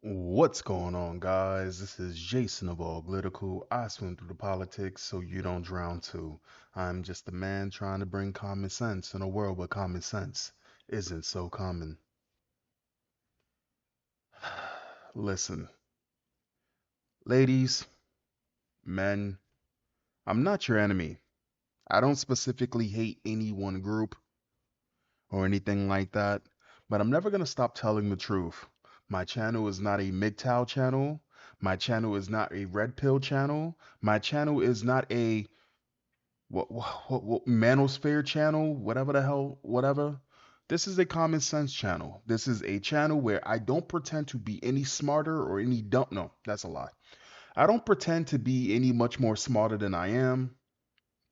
What's going on, guys? This is Jason of Auglitical. I swim through the politics so you don't drown too. I'm just a man trying to bring common sense in a world where common sense isn't so common. Listen, ladies, men, I'm not your enemy. I don't specifically hate any one group or anything like that, but I'm never going to stop telling the truth. My channel is not a MGTOW channel. My channel is not a red pill channel. My channel is not a what manosphere channel, whatever the hell, whatever. This is a common sense channel. This is a channel where I don't pretend to be any smarter or any dumb. No, that's a lie. I don't pretend to be any much more smarter than I am.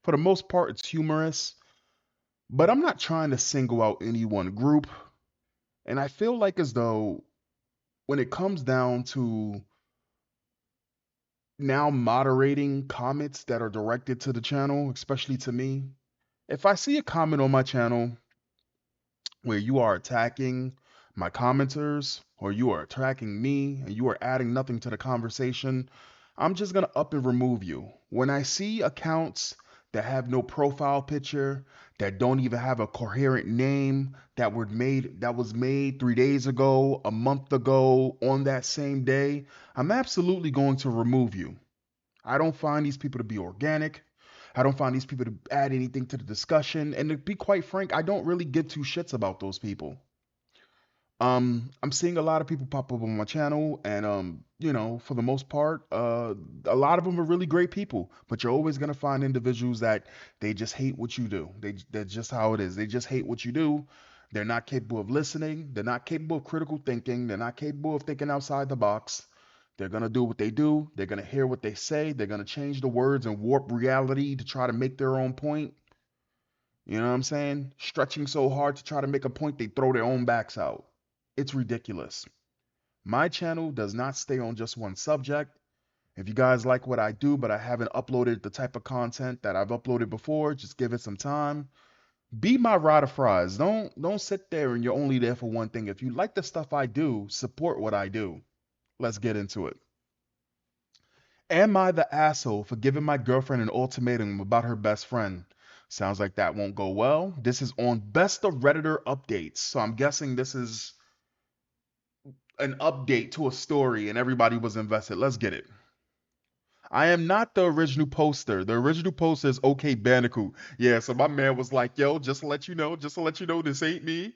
For the most part, it's humorous, but I'm not trying to single out any one group. And I feel like as though when it comes down to now moderating comments that are directed to the channel, especially to me, if I see a comment on my channel where you are attacking my commenters or you are attacking me and you are adding nothing to the conversation, I'm just going to up and remove you. When I see accounts that have no profile picture, that don't even have a coherent name, that was made 3 days ago, a month ago, on that same day, I'm absolutely going to remove you. I don't find these people to be organic. I don't find these people to add anything to the discussion. And to be quite frank, I don't really give two shits about those people. I'm seeing a lot of people pop up on my channel, and for the most part, a lot of them are really great people. But you're always gonna find individuals that they just hate what you do. That's just how it is. They just hate what you do. They're not capable of listening. They're not capable of critical thinking. They're not capable of thinking outside the box. They're gonna do what they do. They're gonna hear what they say. They're gonna change the words and warp reality to try to make their own point. You know what I'm saying? Stretching so hard to try to make a point, they throw their own backs out. It's ridiculous. My channel does not stay on just one subject. If you guys like what I do, but I haven't uploaded the type of content that I've uploaded before, just give it some time. Be my rod of fries. Don't sit there and you're only there for one thing. If you like the stuff I do, support what I do. Let's get into it. Am I the asshole for giving my girlfriend an ultimatum about her best friend? Sounds like that won't go well. This is on Best of Redditor updates. So I'm guessing this is an update to a story and everybody was invested. Let's get it. I am not the original poster. The original poster is OK Bandicoot. Yeah, so my man was like, yo, just to let you know, this ain't me.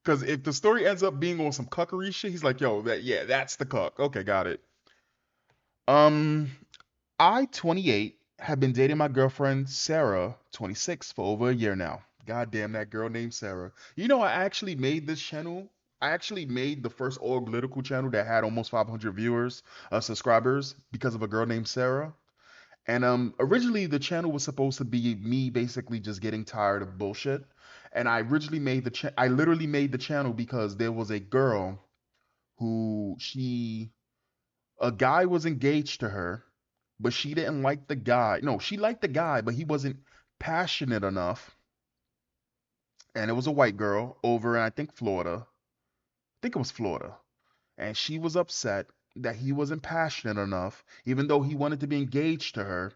Because if the story ends up being on some cuckery shit, he's like, yo, yeah, that's the cuck. Okay, got it. Um, I, 28, have been dating my girlfriend, Sarah, 26, for over a year now. God damn, that girl named Sarah. I actually made this channel. I actually made the first Auglitical channel that had almost 500 viewers, subscribers, because of a girl named Sarah. And originally the channel was supposed to be me basically just getting tired of bullshit. And I literally made the channel because there was a girl who a guy was engaged to her, but she didn't like the guy. No, she liked the guy, but he wasn't passionate enough. And it was a white girl over in, I think, Florida. I think it was Florida. And she was upset that he wasn't passionate enough, even though he wanted to be engaged to her.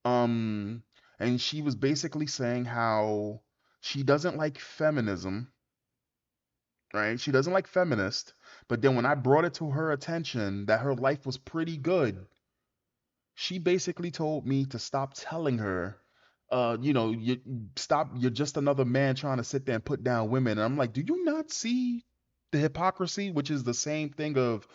Um, and she was basically saying how she doesn't like feminism, right? She doesn't like feminists. But then when I brought it to her attention that her life was pretty good, she basically told me to stop telling her, you're just another man trying to sit there and put down women. And I'm like, do you not see the hypocrisy, which is the same thing of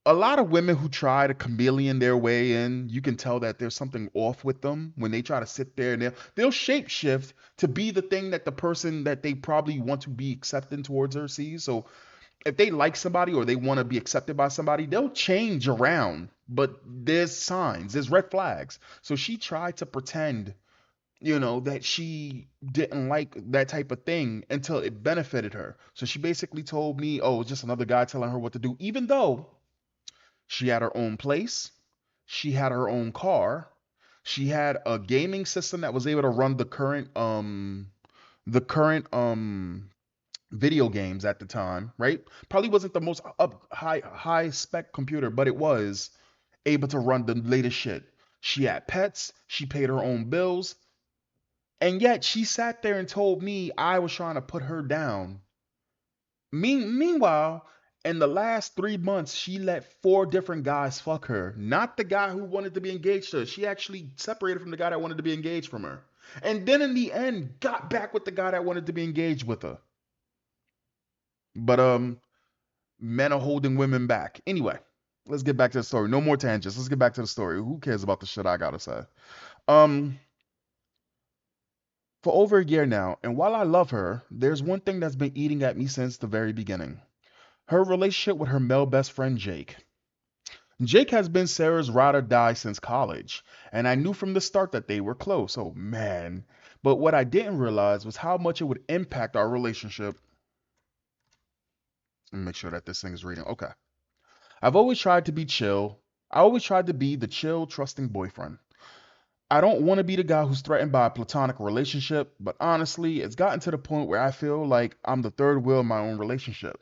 a lot of women who try to chameleon their way in, you can tell that there's something off with them when they try to sit there and they'll shapeshift to be the thing that the person that they probably want to be accepting towards her sees. So if they like somebody or they want to be accepted by somebody, they'll change around. But there's signs, there's red flags. So she tried to pretend, that she didn't like that type of thing until it benefited her. So she basically told me, oh, it's just another guy telling her what to do, even though she had her own place, she had her own car, she had a gaming system that was able to run the current video games at the time, right? Probably wasn't the most high spec computer, but it was able to run the latest shit. She had pets, she paid her own bills, and yet she sat there and told me I was trying to put her down. Meanwhile, in the last 3 months, she let four different guys fuck her. Not the guy who wanted to be engaged to her. She actually separated from the guy that wanted to be engaged from her. And then in the end, got back with the guy that wanted to be engaged with her. But men are holding women back. Anyway, let's get back to the story. No more tangents. Let's get back to the story. Who cares about the shit I gotta say? Um, for over a year now, and while I love her, there's one thing that's been eating at me since the very beginning. Her relationship with her male best friend Jake. Jake has been Sarah's ride or die since college, and I knew from the start that they were close. Oh man. But what I didn't realize was how much it would impact our relationship. Let me make sure that this thing is reading. Okay. I've always tried to be chill. I always tried to be the chill, trusting boyfriend. I don't want to be the guy who's threatened by a platonic relationship, but honestly, it's gotten to the point where I feel like I'm the third wheel in my own relationship.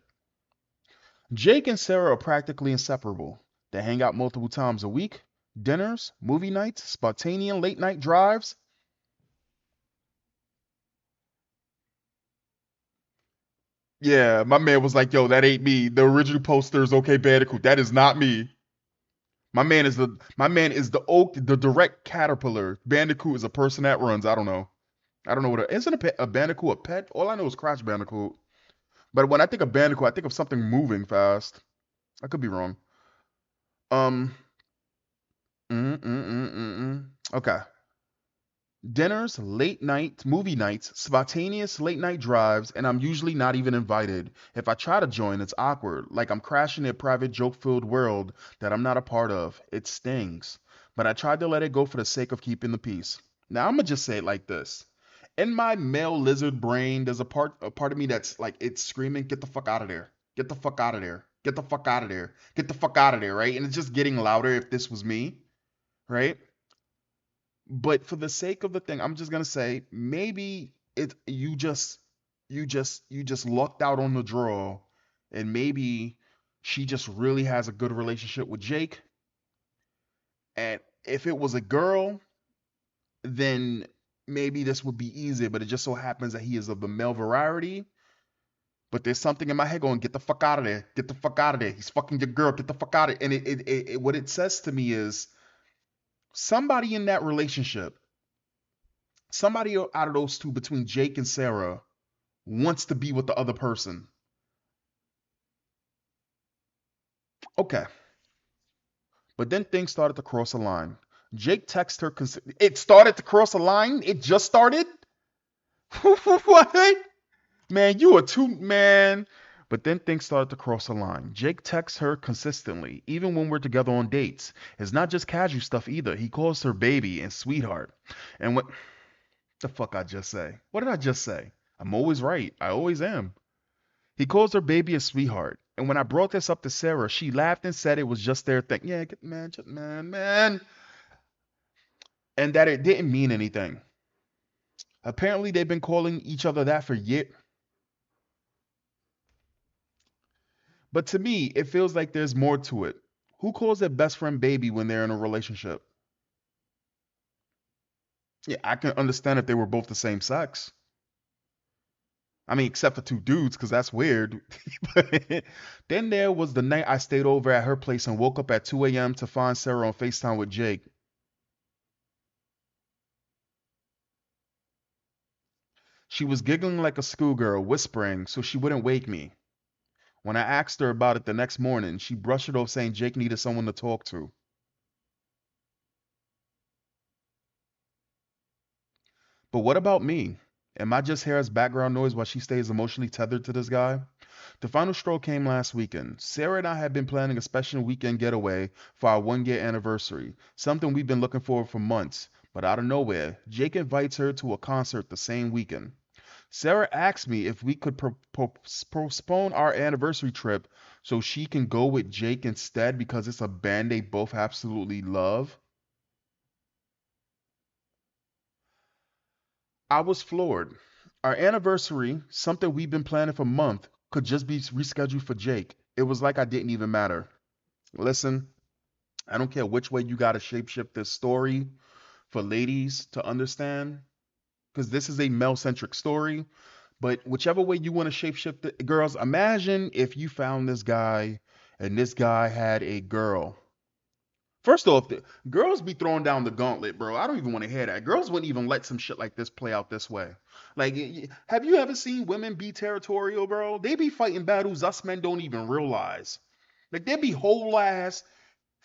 Jake and Sarah are practically inseparable. They hang out multiple times a week, dinners, movie nights, spontaneous late night drives. Yeah, my man was like, yo, that ain't me. The original poster is okay, Bandicoot. That is not me. My man is the oak, the direct caterpillar. Bandicoot is a person that runs. I don't know. I don't know what isn't a Bandicoot a pet? All I know is Crash Bandicoot. But when I think of Bandicoot, I think of something moving fast. I could be wrong. Um. Okay. Dinners, late night movie nights, spontaneous late night drives, and I'm usually not even invited. If I try to join, it's awkward, like I'm crashing a private joke filled world that I'm not a part of. It stings. But I tried to let it go for the sake of keeping the peace. Now I'm gonna just say it like this. In my male lizard brain, there's a part of me that's like it's screaming, get the fuck out of there. Get the fuck out of there. Get the fuck out of there. Get the fuck out of there, right? And it's just getting louder if this was me, right? But for the sake of the thing, I'm just gonna say maybe it you just lucked out on the draw, and maybe she just really has a good relationship with Jake. And if it was a girl, then maybe this would be easier. But it just so happens that he is of the male variety. But there's something in my head going, get the fuck out of there, get the fuck out of there. He's fucking your girl, get the fuck out of it. And what it says to me is somebody in that relationship, somebody out of those two between Jake and Sarah wants to be with the other person. Okay. But then things started to cross a line. Jake texted her. It started to cross a line? It just started? What? Man, you are too, man. But then things started to cross a line. Jake texts her consistently, even when we're together on dates. It's not just casual stuff either. He calls her baby and sweetheart. And what the fuck I just say? What did I just say? I'm always right. I always am. He calls her baby a sweetheart. And when I brought this up to Sarah, she laughed and said it was just their thing. Yeah, man, just, man. And that it didn't mean anything. Apparently, they've been calling each other that for years. But to me, it feels like there's more to it. Who calls their best friend baby when they're in a relationship? Yeah, I can understand if they were both the same sex. I mean, except for two dudes, because that's weird. But then there was the night I stayed over at her place and woke up at 2 a.m. to find Sarah on FaceTime with Jake. She was giggling like a schoolgirl, whispering so she wouldn't wake me. When I asked her about it the next morning, she brushed it off saying Jake needed someone to talk to. But what about me? Am I just here as background noise while she stays emotionally tethered to this guy? The final straw came last weekend. Sarah and I had been planning a special weekend getaway for our 1 year anniversary, something we've been looking for months. But out of nowhere, Jake invites her to a concert the same weekend. Sarah asked me if we could postpone our anniversary trip so she can go with Jake instead because it's a band they both absolutely love. I was floored. Our anniversary, something we've been planning for months, could just be rescheduled for Jake. It was like I didn't even matter. Listen, I don't care which way you gotta shapeshift this story for ladies to understand, because this is a male-centric story. But whichever way you want to shapeshift it, girls, imagine if you found this guy and this guy had a girl. First off, the girls be throwing down the gauntlet, bro. I don't even want to hear that. Girls wouldn't even let some shit like this play out this way. Like, have you ever seen women be territorial, bro? They be fighting battles us men don't even realize. Like, there be whole ass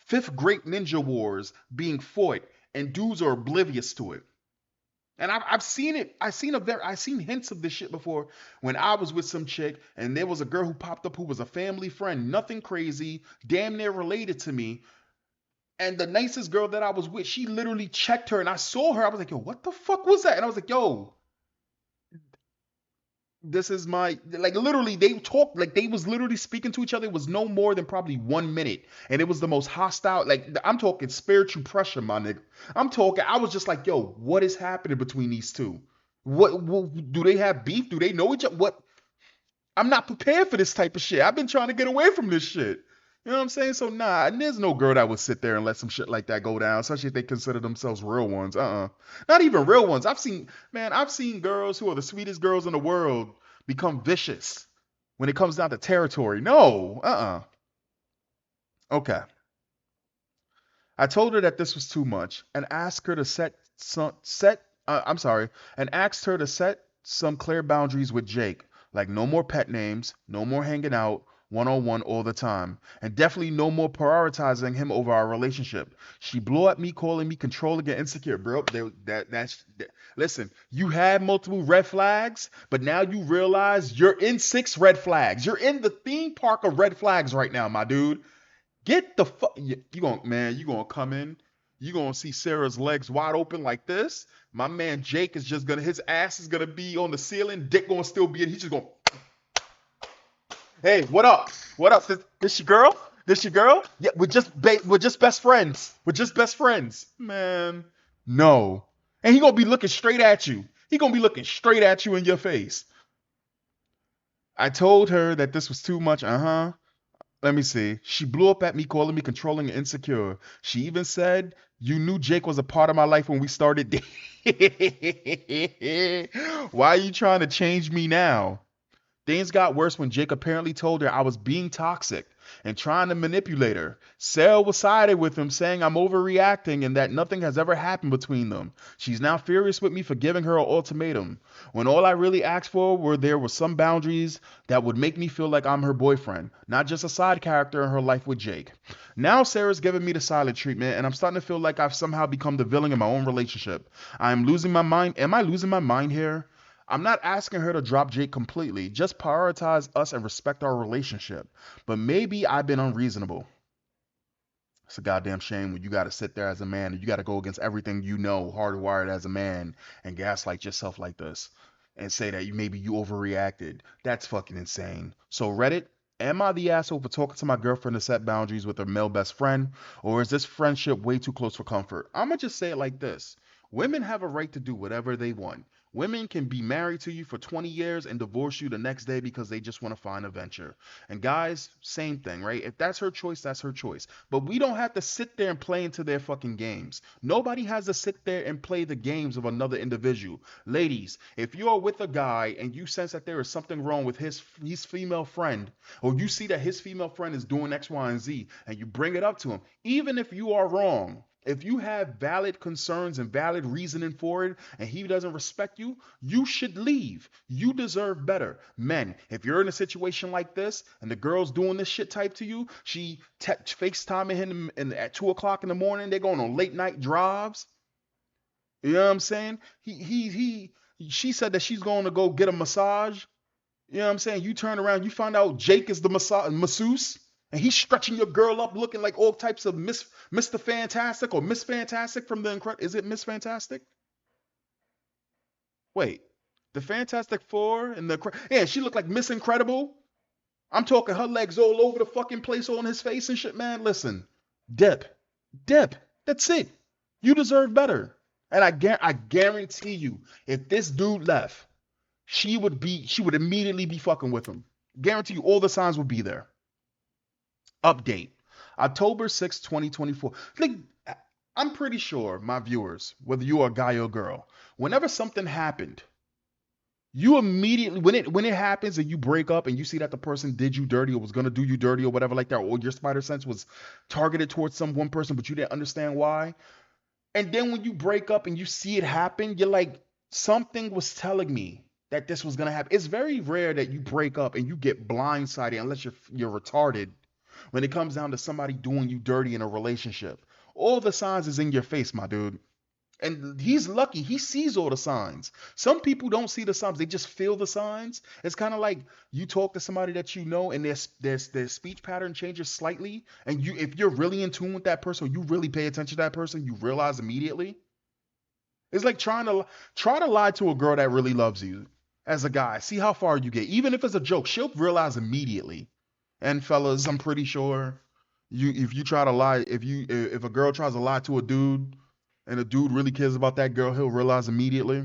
fifth grade ninja wars being fought, and dudes are oblivious to it. And I've seen it. I've seen hints of this shit before when I was with some chick and there was a girl who popped up who was a family friend, nothing crazy, damn near related to me. And the nicest girl that I was with, she literally checked her and I saw her. I was like, yo, what the fuck was that? And I was like, yo, this is my, like, literally they talked like they was literally speaking to each other. It was no more than probably 1 minute, and it was the most hostile. Like, I'm talking spiritual pressure, my nigga. I'm talking, I was just like, yo, what is happening between these two? What do they have beef? Do they know each other? What? I'm not prepared for this type of shit. I've been trying to get away from this shit. You know what I'm saying? So nah, and there's no girl that would sit there and let some shit like that go down, especially if they consider themselves real ones. Not even real ones. I've seen girls who are the sweetest girls in the world become vicious when it comes down to territory. No, Okay. I told her that this was too much and asked her to I'm sorry, and asked her to set some clear boundaries with Jake, like no more pet names, no more hanging out one on one all the time, and definitely no more prioritizing him over our relationship. She blew at me, calling me controlling and insecure, bro. Listen, you had multiple red flags, but now you realize you're in 6 red flags. You're in the theme park of red flags right now, my dude. Get the fuck. You gonna, man, you gonna come in. You gonna see Sarah's legs wide open like this. My man Jake is just gonna, his ass is gonna be on the ceiling. Dick gonna still be in. He's just gonna, hey, what up? What up? This your girl? This your girl? Yeah, we're just best friends. We're just best friends. Man, no. And he gonna be looking straight at you. He gonna be looking straight at you in your face. I told her that this was too much. Let me see. She blew up at me, calling me controlling and insecure. She even said, you knew Jake was a part of my life when we started dating. Why are you trying to change me now? Things got worse when Jake apparently told her I was being toxic and trying to manipulate her. Sarah was sided with him, saying I'm overreacting and that nothing has ever happened between them. She's now furious with me for giving her an ultimatum, when all I really asked for were some boundaries that would make me feel like I'm her boyfriend, not just a side character in her life with Jake. Now Sarah's giving me the silent treatment, and I'm starting to feel like I've somehow become the villain in my own relationship. I'm losing my mind. Am I losing my mind here? I'm not asking her to drop Jake completely, just prioritize us and respect our relationship. But maybe I've been unreasonable. It's a goddamn shame when you got to sit there as a man and you got to go against everything you know, hardwired as a man, and gaslight yourself like this and say that maybe you overreacted. That's fucking insane. So, Reddit, am I the asshole for talking to my girlfriend to set boundaries with her male best friend? Or is this friendship way too close for comfort? I'm going to just say it like this: women have a right to do whatever they want. Women can be married to you for 20 years and divorce you the next day because they just want to find a venture. And guys, same thing, right? If that's her choice, that's her choice. But we don't have to sit there and play into their fucking games. Nobody has to sit there and play the games of another individual. Ladies, if you are with a guy and you sense that there is something wrong with his female friend, or you see that his female friend is doing X, Y, and Z, and you bring it up to him, even if you are wrong, if you have valid concerns and valid reasoning for it and he doesn't respect you, you should leave. You deserve better. Men, if you're in a situation like this and the girl's doing this shit type to you, she FaceTiming him at 2 o'clock in the morning, they're going on late night drives. You know what I'm saying? She said that she's going to go get a massage. You know what I'm saying? You turn around, you find out Jake is the masseuse, and he's stretching your girl up, looking like all types of Mr. Fantastic or Miss Fantastic from the Incredible. Is it Miss Fantastic? Wait, the Fantastic Four and yeah, she looked like Miss Incredible. I'm talking her legs all over the fucking place on his face and shit, man. Listen, dip, dip. That's it. You deserve better. And I guarantee you, if this dude left, she would immediately be fucking with him. Guarantee you all the signs would be there. Update. October 6th, 2024. Like, I'm pretty sure my viewers, whether you are a guy or a girl, whenever something happened, you immediately when it happens and you break up and you see that the person did you dirty or was gonna do you dirty or whatever like that, or your spider sense was targeted towards some one person, but you didn't understand why. And then when you break up and you see it happen, you're like, something was telling me that this was gonna happen. It's very rare that you break up and you get blindsided unless you're retarded when it comes down to somebody doing you dirty in a relationship. All the signs is in your face, my dude. And he's lucky. He sees all the signs. Some people don't see the signs. They just feel the signs. It's kind of like you talk to somebody that you know and their speech pattern changes slightly. And you if you're really in tune with that person, or you really pay attention to that person, you realize immediately. It's like try to lie to a girl that really loves you as a guy. See how far you get. Even if it's a joke, she'll realize immediately. And fellas, I'm pretty sure you if you try to lie, if a girl tries to lie to a dude and a dude really cares about that girl, he'll realize immediately.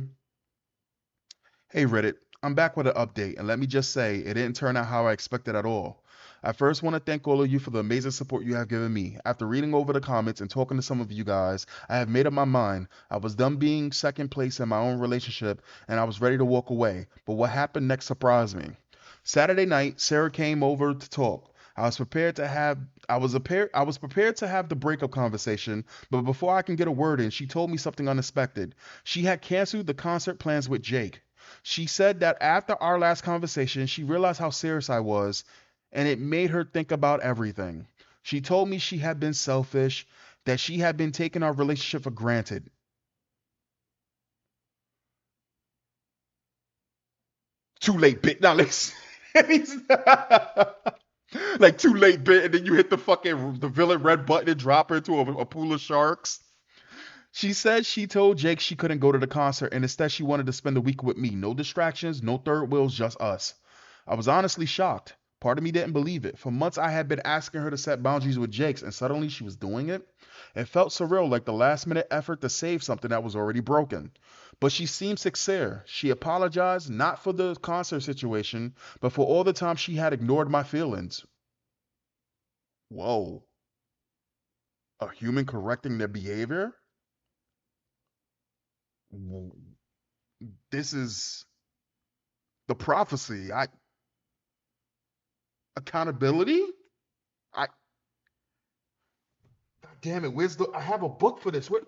Hey Reddit, I'm back with an update, and let me just say, it didn't turn out how I expected at all. I first want to thank all of you for the amazing support you have given me. After reading over the comments and talking to some of you guys, I have made up my mind. I was done being second place in my own relationship, and I was ready to walk away. But what happened next surprised me. Saturday night, Sarah came over to talk. I was prepared to have the breakup conversation, but before I can get a word in, she told me something unexpected. She had canceled the concert plans with Jake. She said that after our last conversation, she realized how serious I was, and it made her think about everything. She told me she had been selfish, that she had been taking our relationship for granted. Too late, bitch. Now let's. Like too late, bit, and then you hit the villain red button and drop her into a pool of sharks. She said she told Jake she couldn't go to the concert and instead she wanted to spend the week with me. No distractions, no third wheels, just us. I was honestly shocked. Part of me didn't believe it. For months I had been asking her to set boundaries with Jake's and suddenly she was doing it. It felt surreal, like the last minute effort to save something that was already broken. But she seemed sincere. She apologized not for the concert situation, but for all the time she had ignored my feelings. Whoa. A human correcting their behavior? This is the prophecy. I accountability. I God damn it. Where's the? I have a book for this. Where?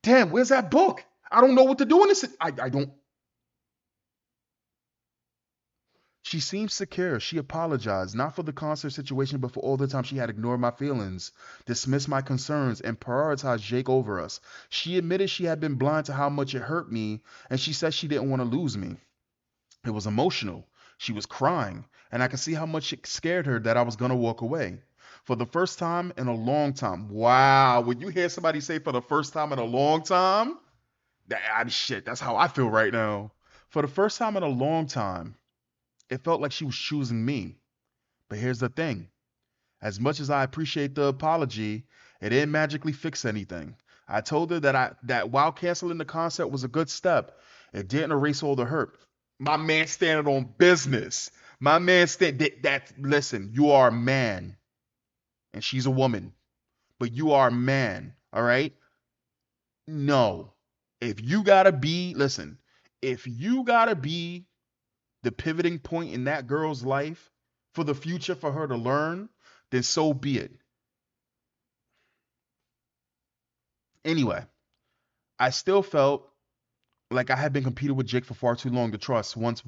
Damn, where's that book? I don't know what to do in this. I don't. She seems secure. She apologized, not for the concert situation, but for all the time she had ignored my feelings, dismissed my concerns, and prioritized Jake over us. She admitted she had been blind to how much it hurt me, and she said she didn't want to lose me. It was emotional. She was crying, and I could see how much it scared her that I was going to walk away. For the first time in a long time. Wow. When you hear somebody say for the first time in a long time, shit, that's how I feel right now. For the first time in a long time, it felt like she was choosing me. But here's the thing. As much as I appreciate the apology, it didn't magically fix anything. I told her that while canceling the concert was a good step, it didn't erase all the hurt. My man standing on business. My man listen, you are a man and she's a woman, but you are a man, all right? No. If you got to be, listen, if you got to be the pivoting point in that girl's life for the future for her to learn, then so be it. Anyway, I still felt like I had been competing with Jake for far too long. The trust once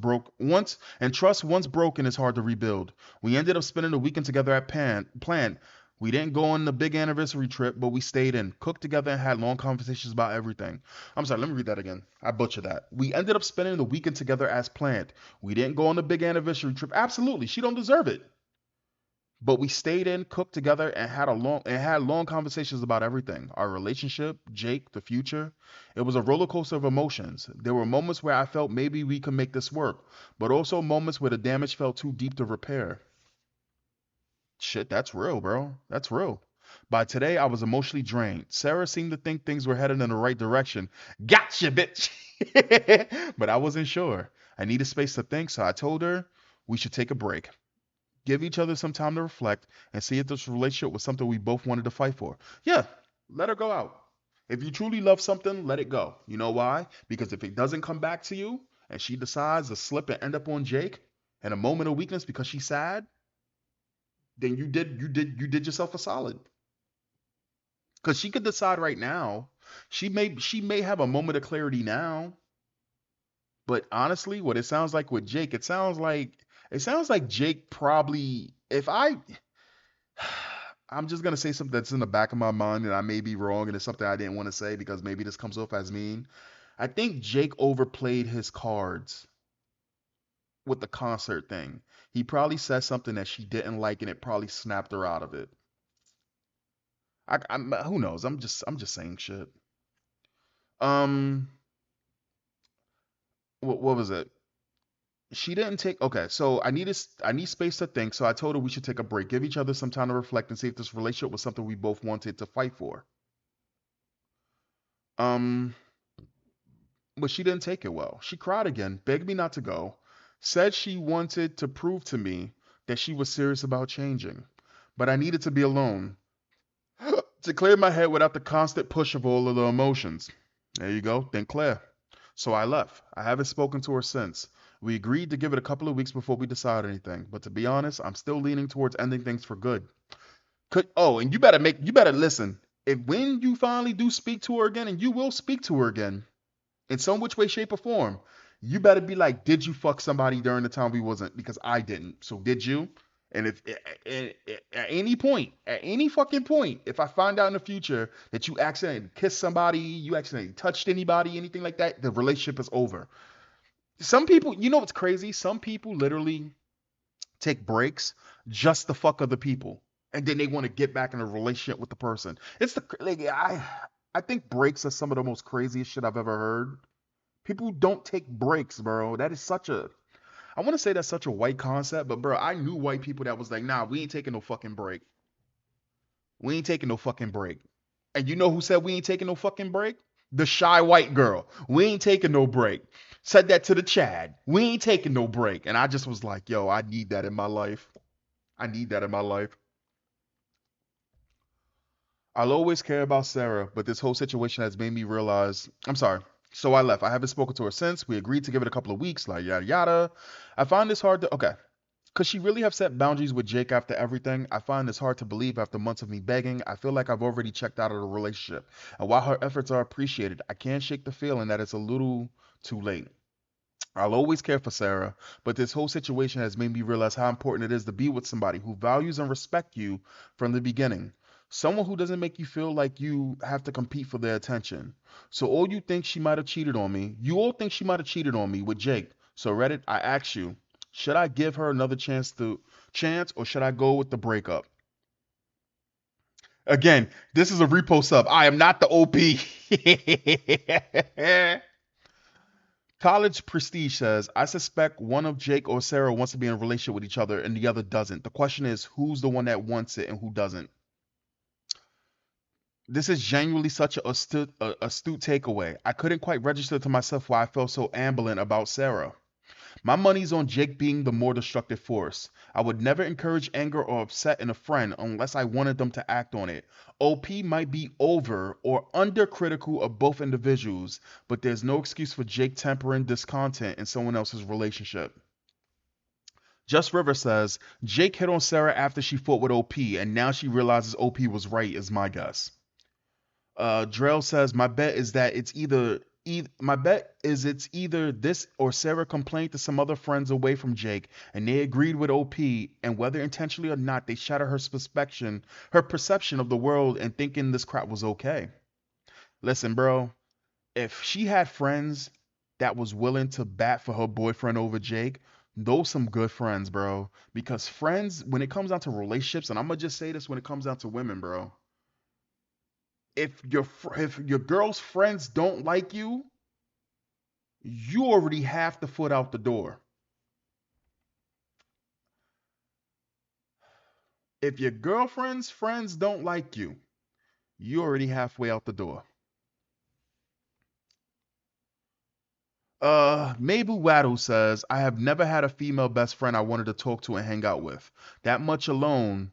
broken is hard to rebuild. We ended up spending a weekend together at Plant. We didn't go on the big anniversary trip, but we stayed in, cooked together, and had long conversations about everything. I'm sorry, let me read that again. I butchered that. We ended up spending the weekend together as planned. We didn't go on the big anniversary trip. Absolutely, she don't deserve it. But we stayed in, cooked together, and had long conversations about everything. Our relationship, Jake, the future. It was a roller coaster of emotions. There were moments where I felt maybe we could make this work, but also moments where the damage felt too deep to repair. Shit, that's real, bro. That's real. By today, I was emotionally drained. Sarah seemed to think things were headed in the right direction. Gotcha, bitch. But I wasn't sure. I needed space to think, so I told her we should take a break. Give each other some time to reflect and see if this relationship was something we both wanted to fight for. Yeah, let her go out. If you truly love something, let it go. You know why? Because if it doesn't come back to you and she decides to slip and end up on Jake in a moment of weakness because she's sad, then you did yourself a solid. Because she could decide right now. She may have a moment of clarity now, but honestly, what it sounds like with Jake, it sounds like Jake probably if I I'm just gonna say something that's in the back of my mind, and I may be wrong, and it's something I didn't want to say because maybe this comes off as mean. I think Jake overplayed his cards with the concert thing. He probably said something that she didn't like, and it probably snapped her out of it. Who knows? I'm just saying shit. Um, what was it? She didn't take. Okay, so I need space to think. So I told her we should take a break, give each other some time to reflect, and see if this relationship was something we both wanted to fight for. Um, but she didn't take it well. She cried again, begged me not to go, said she wanted to prove to me that she was serious about changing. But I needed to be alone to clear my head without the constant push of all of the emotions. There you go, think clear. So I left. I haven't spoken to her since. We agreed to give it a couple of weeks before we decide anything, but to be honest, I'm still leaning towards ending things for good. And you better listen. If when you finally do speak to her again, and you will speak to her again, in some which way, shape, or form, you better be like, did you fuck somebody during the time we wasn't? Because I didn't. So did you? And if at any point, at any fucking point, if I find out in the future that you accidentally kissed somebody, you accidentally touched anybody, anything like that, the relationship is over. Some people, you know what's crazy? Some people literally take breaks just to fuck other people, and then they want to get back in a relationship with the person. It's the like, I think breaks are some of the most craziest shit I've ever heard. People don't take breaks, bro. That is such a I want to say that's such a white concept, but bro, I knew white people that was like, nah, we ain't taking no fucking break. We ain't taking no fucking break. And you know who said we ain't taking no fucking break? The shy white girl. We ain't taking no break. Said that to the Chad. We ain't taking no break. And I just was like, yo, I need that in my life. I need that in my life. I'll always care about Sarah, but this whole situation has made me realize. I'm sorry. So I left. I haven't spoken to her since. We agreed to give it a couple of weeks, like yada yada. I find this hard to. Okay. Could she really have set boundaries with Jake after everything? I find this hard to believe after months of me begging. I feel like I've already checked out of the relationship. And while her efforts are appreciated, I can't shake the feeling that it's a little too late. I'll always care for Sarah, but this whole situation has made me realize how important it is to be with somebody who values and respects you from the beginning. Someone who doesn't make you feel like you have to compete for their attention. So you all think she might have cheated on me with Jake. So Reddit, I ask you, should I give her another chance or should I go with the breakup? Again, this is a repost sub. I am not the OP. College Prestige says, I suspect one of Jake or Sarah wants to be in a relationship with each other and the other doesn't. The question is, who's the one that wants it and who doesn't? This is genuinely such an astute takeaway. I couldn't quite register to myself why I felt so ambivalent about Sarah. My money's on Jake being the more destructive force. I would never encourage anger or upset in a friend unless I wanted them to act on it. OP might be over or under critical of both individuals, but there's no excuse for Jake tempering discontent in someone else's relationship. Just River says, Jake hit on Sarah after she fought with OP, and now she realizes OP was right, is my guess. Drell says, my bet is it's either this or Sarah complained to some other friends away from Jake, and they agreed with OP, and whether intentionally or not, they shatter her perception of the world, and thinking this crap was okay. Listen, bro, if she had friends that was willing to bat for her boyfriend over Jake, those some good friends, bro. Because friends, when it comes down to relationships, and I'm gonna just say this when it comes down to women, bro, if your girl's friends don't like you, you already half the foot out the door. If your girlfriend's friends don't like you, you already halfway out the door. Mabel Waddle says, I have never had a female best friend I wanted to talk to and hang out with. That much alone.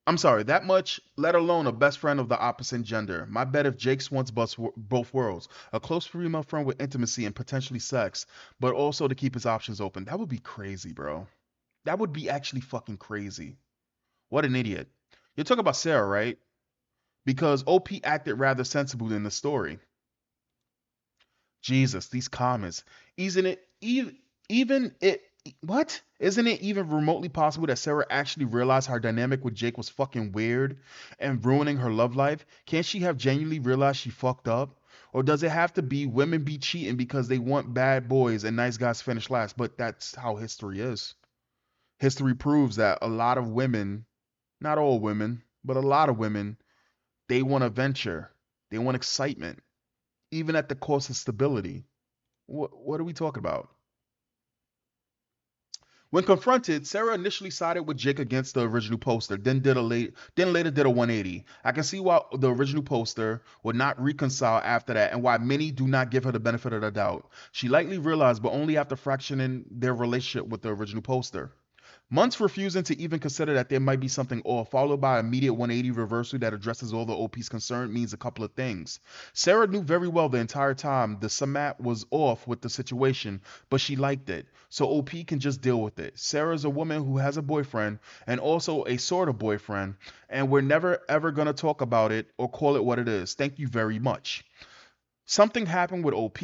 I'm sorry, that much, let alone a best friend of the opposite gender. My bet if Jake's wants both worlds. A close female friend with intimacy and potentially sex, but also to keep his options open. That would be crazy, bro. That would be actually fucking crazy. What an idiot. You're talking about Sarah, right? Because OP acted rather sensible in the story. Jesus, these comments. Isn't it even it what? Isn't it even remotely possible that Sarah actually realized her dynamic with Jake was fucking weird and ruining her love life? Can't she have genuinely realized she fucked up? Or does it have to be women be cheating because they want bad boys and nice guys finish last? But that's how history is. History proves that a lot of women, not all women, but a lot of women, they want adventure. They want excitement, even at the cost of stability. What are we talking about? When confronted, Sarah initially sided with Jake against the original poster, then later did a 180. I can see why the original poster would not reconcile after that, and why many do not give her the benefit of the doubt. She likely realized, but only after fractioning their relationship with the original poster. Months refusing to even consider that there might be something off, followed by immediate 180 reversal that addresses all the OP's concern, means a couple of things. Sarah knew very well the entire time the Samat was off with the situation, but she liked it, so OP can just deal with it. Sarah's a woman who has a boyfriend, and also a sort of boyfriend, and we're never ever gonna talk about it or call it what it is. Thank you very much. Something happened with OP,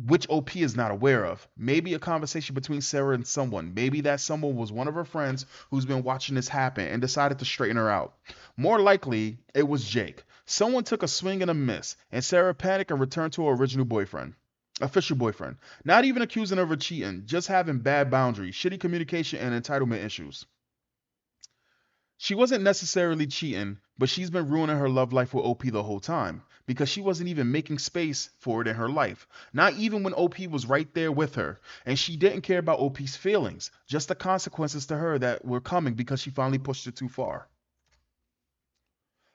which OP is not aware of. Maybe a conversation between Sarah and someone. Maybe that someone was one of her friends who's been watching this happen and decided to straighten her out. More likely, it was Jake. Someone took a swing and a miss, and Sarah panicked and returned to her original boyfriend. Official boyfriend. Not even accusing her of cheating, just having bad boundaries, shitty communication, and entitlement issues. She wasn't necessarily cheating, but she's been ruining her love life with OP the whole time because she wasn't even making space for it in her life. Not even when OP was right there with her. And she didn't care about OP's feelings, just the consequences to her that were coming because she finally pushed it too far.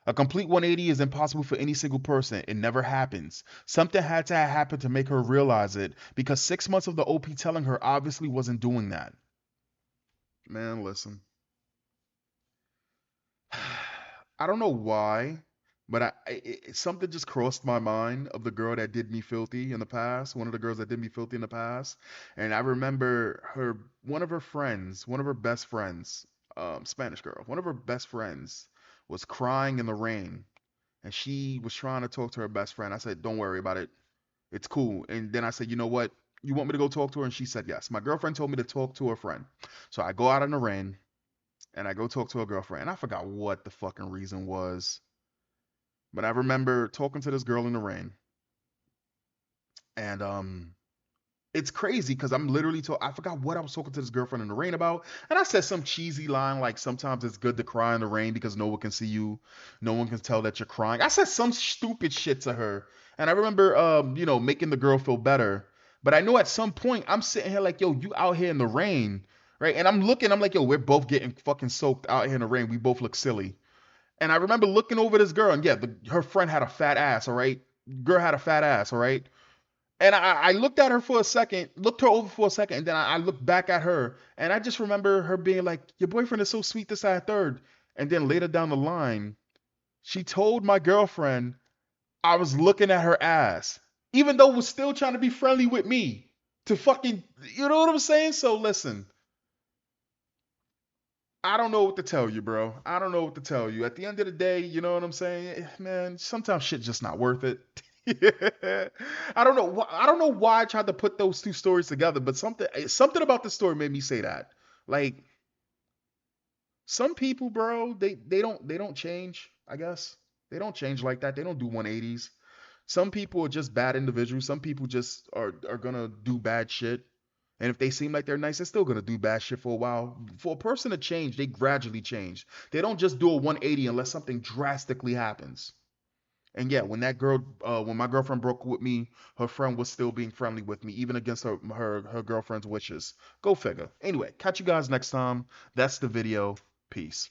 A complete 180 is impossible for any single person. It never happens. Something had to happen to make her realize it because 6 months of the OP telling her obviously wasn't doing that. Man, listen. I don't know why, but something just crossed my mind of the girl that did me filthy in the past. One of the girls that did me filthy in the past, and I remember one of her friends, one of her best friends, Spanish girl, one of her best friends was crying in the rain, and she was trying to talk to her best friend. I said, "Don't worry about it. It's cool." And then I said, "You know what? You want me to go talk to her?" And she said, "Yes." My girlfriend told me to talk to her friend, so I go out in the rain and I go talk to her girlfriend. And I forgot what the fucking reason was. But I remember talking to this girl in the rain. And it's crazy because I'm literally I forgot what I was talking to this girlfriend in the rain about. And I said some cheesy line like sometimes it's good to cry in the rain because no one can see you. No one can tell that you're crying. I said some stupid shit to her. And I remember making the girl feel better. But I know at some point I'm sitting here like, yo, you out here in the rain. Right? And I'm looking, I'm like, yo, we're both getting fucking soaked out here in the rain. We both look silly. And I remember looking over this girl, and yeah, her friend had a fat ass, all right? Girl had a fat ass, all right? And I looked at her for a second, looked her over for a second, and then I looked back at her, and I just remember her being like, your boyfriend is so sweet, this, that, third. And then later down the line, she told my girlfriend I was looking at her ass, even though was still trying to be friendly with me. To fucking, you know what I'm saying? So listen, I don't know what to tell you, bro. I don't know what to tell you. At the end of the day, you know what I'm saying? Man, sometimes shit just not worth it. I don't know. I don't know why I tried to put those two stories together, but something about the story made me say that. Like some people, bro, they don't change. I guess they don't change like that. They don't do 180s. Some people are just bad individuals. Some people just are gonna do bad shit. And if they seem like they're nice, they're still gonna do bad shit for a while. For a person to change, they gradually change. They don't just do a 180 unless something drastically happens. And yeah, when my girlfriend broke with me, her friend was still being friendly with me, even against her girlfriend's wishes. Go figure. Anyway, catch you guys next time. That's the video. Peace.